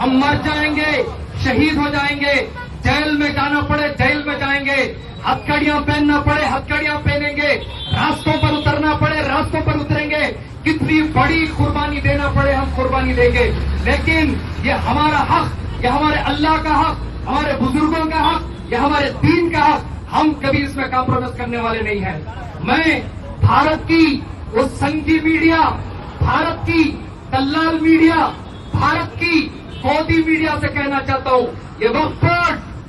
ہم مر جائیں گے، شہید ہو جائیں گے، جیل میں جانا پڑے جیل میں جائیں گے، ہتھکڑیاں پہننا پڑے ہتھکڑیاں پہنیں گے، راستوں پر اترنا پڑے راستوں پر اتریں گے، کتنی بڑی قربانی دینا پڑے ہم قربانی دیں گے، لیکن یہ ہمارا حق، یہ ہمارے اللہ کا حق، ہمارے بزرگوں کا حق، یہ ہمارے دین کا حق، ہم کبھی اس میں کمپرومائز کرنے والے نہیں ہیں۔ میں بھارت کی وہ سنگی میڈیا، بھارت کی دلال میڈیا، بھارت کی مودی میڈیا سے کہنا چاہتا ہوں، یہ وقت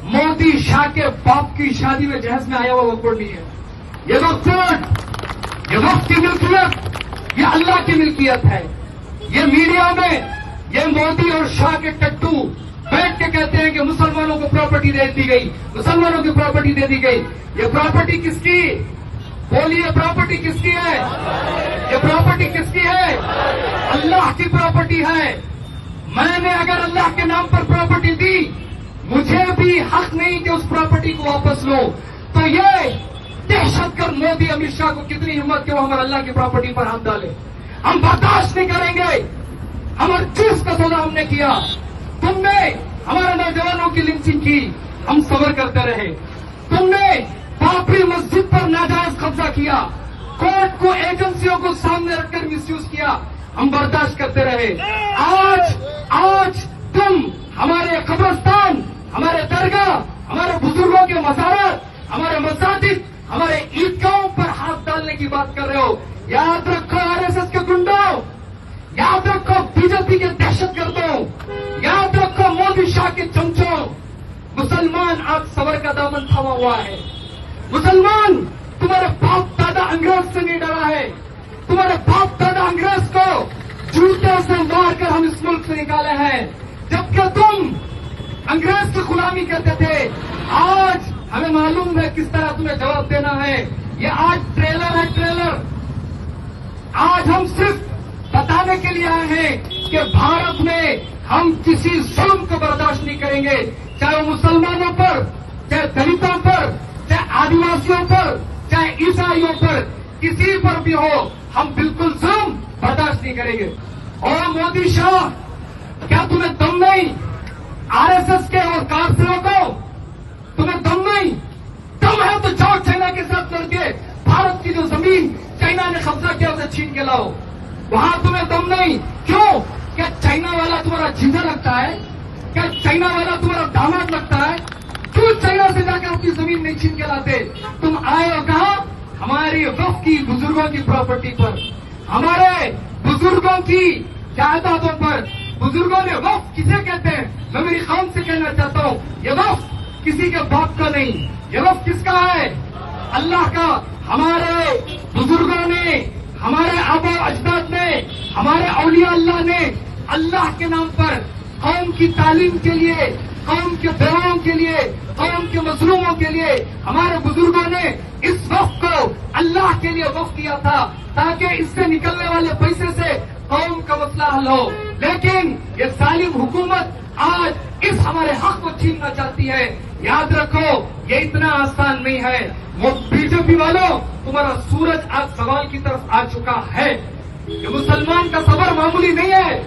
مودی شاہ کے باپ کی شادی میں جہیز میں آیا ہوا وقت نہیں ہے۔ یہ وقت کی ملکیت یہ اللہ کی ملکیت ہے۔ یہ میڈیا میں یہ مودی اور شاہ کے ٹٹو بیٹھ کے کہتے ہیں کہ مسلمانوں کو پراپرٹی دے دی گئی، مسلمانوں کی پراپرٹی دے دی گئی۔ یہ پراپرٹی کس کی؟ بولیے، پراپرٹی کس کی ہے؟ یہ پراپرٹی کس کی ہے؟ اللہ کی پراپرٹی ہے۔ میں نے اگر اللہ کے نام پر پراپرٹی دی، مجھے بھی حق نہیں کہ اس پراپرٹی کو واپس لو۔ تو یہ دہشت گرد مودی امت شاہ کو کتنی ہمت کہ وہ ہمارے اللہ کی پراپرٹی پر ہاتھ ڈالے، ہم برداشت نہیں کریں گے۔ ہمارے چیز کا سودا ہم نے کیا، تم نے ہمارے نوجوانوں کی لنچنگ کی، ہم صبر کرتے رہے۔ تم نے بابری مسجد پر ناجائز قبضہ کیا، کورٹ کو ایجنسیوں کو سامنے رکھ کر مس یوز کیا، ہم برداشت کرتے رہے۔ آج تم ہمارے قبرستان، ہمارے درگاہ، ہمارے بزرگوں کے مزارات، ہمارے مساجد، ہمارے عیدگاہوں پر ہاتھ ڈالنے کی بات کر رہے ہو۔ یاد رکھو RSS کے گنڈوں، یاد رکھو BJP کے دہشت گردوں، یاد رکھو مودی شاہ کے چمچوں، مسلمان آج صبر کا دامن تھاما ہوا ہے۔ مسلمان تمہارے باپ دادا انگریز سے نہیں ڈرا ہے، تمہارے باپ دادا انگریز کو جوتے سے مار کر ہم اس ملک سے نکالے ہیں، جبکہ تم انگریز کی غلامی کرتے تھے۔ آج ہمیں معلوم ہے کس طرح تمہیں جواب دینا ہے۔ یہ آج ٹریلر ہے، ٹریلر۔ آج ہم صرف بتانے کے لیے آئے ہیں کہ بھارت میں ہم کسی ظلم کو برداشت نہیں کریں گے، چاہے وہ مسلمانوں پر، چاہے دلتوں پر، چاہے آدیواسیوں پر، چاہے عیسائیوں پر، کسی پر بھی ہو، ہم بالکل ظلم برداشت نہیں کریں گے۔ اور مودی شاہ، کیا تمہیں دم نہیں؟ RSS کے اور کارسلوں کو تمہیں دم نہیں؟ دم ہے تو جاؤ چائنا کے ساتھ لڑ کے بھارت کی جو زمین چائنا نے قبضہ کیا اسے چھین کے لاؤ۔ وہاں تمہیں دم نہیں، کیوں؟ کیا چائنا والا تمہارا جیجا لگتا ہے؟ کیا چائنا والا تمہارا داماد لگتا ہے؟ کیوں چائنا سے جا کے اپنی زمین نہیں چھین کے لاتے؟ تم آئے اور کہا ہماری وقت کی بزرگوں کی پراپرٹی پر، ہمارے بزرگوں کی جائیدادوں پر۔ بزرگوں نے وقت کسے کہتے ہیں؟ میں میری قوم سے کہنا چاہتا ہوں، یہ وقت کسی کے باپ کا نہیں، یہ وقت کس کا ہے؟ اللہ کا۔ ہمارے بزرگوں نے، ہمارے آبا و اجداد نے، ہمارے اولیاء اللہ نے اللہ کے نام پر قوم کی تعلیم کے لیے، قوم کے بیواؤں کے لیے، قوم کے مظلوموں کے لیے ہمارے بزرگوں نے اس وقت کو اللہ کے لیے وقف کیا تھا، تاکہ اس سے نکلنے والے پیسے سے قوم کا مسئلہ حل ہو۔ لیکن یہ ظالم حکومت آج اس ہمارے حق کو چھیننا چاہتی ہے۔ یاد رکھو یہ اتنا آسان نہیں ہے۔ وہ BJP والوں، تمہارا سورج آج سوال کی طرف آ چکا ہے۔ یہ مسلمان کا صبر معمولی نہیں ہے،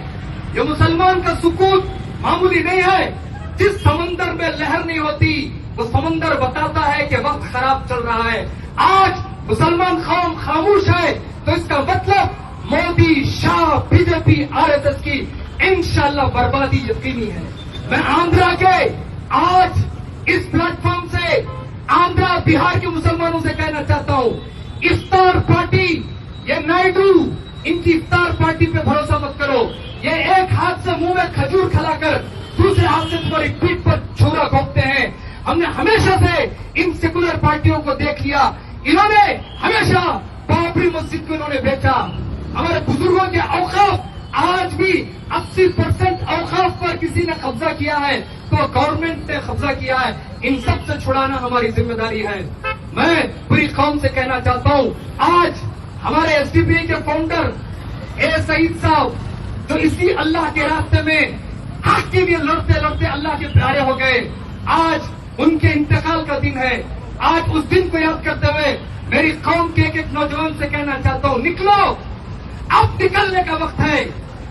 یہ مسلمان کا سکوت معمولی نہیں ہے۔ جس سمندر میں لہر نہیں ہوتی وہ سمندر بتاتا ہے کہ وقت خراب چل رہا ہے۔ آج مسلمان قوم خاموش ہے تو اس کا مطلب مودی، شاہ، BJP، RSS کی انشاءاللہ بربادی یقینی ہے۔ میں آندھرا کے آج اس پلیٹ فارم سے آندھرا بہار کے مسلمانوں سے کہنا چاہتا ہوں، افطار پارٹی، یہ نائیڈو، ان کی افطار پارٹی پہ بھروسہ مت کرو۔ یہ ایک ہاتھ سے منہ میں کھجور کھلا کر دوسرے ہاتھ سے تمہاری پیٹھ پر چھورا گھونپتے ہیں۔ ہم نے ہمیشہ سے ان سیکولر پارٹیوں کو دیکھ لیا، انہوں نے ہمیشہ بابری مسجد کو انہوں نے بیچا۔ ہمارے بزرگوں کے اوقاف آج بھی 80% اوقاف پر کسی نے قبضہ کیا ہے تو گورنمنٹ نے قبضہ کیا ہے۔ ان سب سے چھڑانا ہماری ذمہ داری ہے۔ میں پوری قوم سے کہنا چاہتا ہوں، آج ہمارے SDPI کے فاؤنڈر اے سعید صاحب جو اسی اللہ کے راستے میں حق کے لیے لڑتے لڑتے اللہ کے پیارے ہو گئے، آج ان کے انتقال کا دن ہے۔ آج اس دن کو یاد کرتے ہوئے میری قوم کے ایک ایک نوجوان سے کہنا چاہتا ہوں، نکلو، اب نکلنے کا وقت ہے۔